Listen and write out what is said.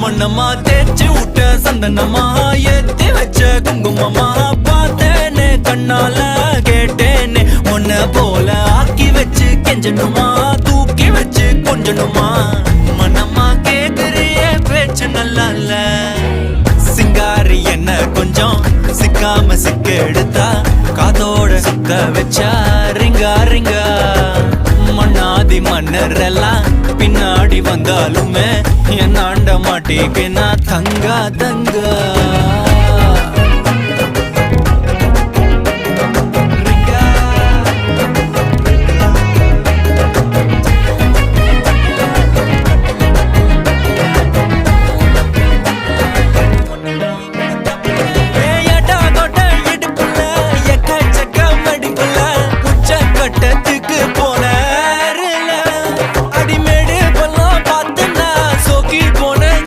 மண்ணமா தேய்ச்சி விட்ட சந்தனமா ஏத்தி வச்ச குங்குமமா பார்த்தேனே கண்ணால கேட்டேனே உன்ன போல ஆக்கி வச்சு கெஞ்சணுமா தூக்கி வச்சு கொஞ்சணுமா மனமா கேக்குறிய பேச்சு நல்லா இல்ல சிங்காரி என்ன கொஞ்சம் சிக்காம சிக்க எடுத்தா காதோட சுத்த வச்சா ரிங்கா ரிங்கா மண்ணாதி மன்னர் எல்லாம் பின்னாடி வந்தாலுமே என் ஆண்ட மாட்டேக்கு நான் தங்கா தங்கா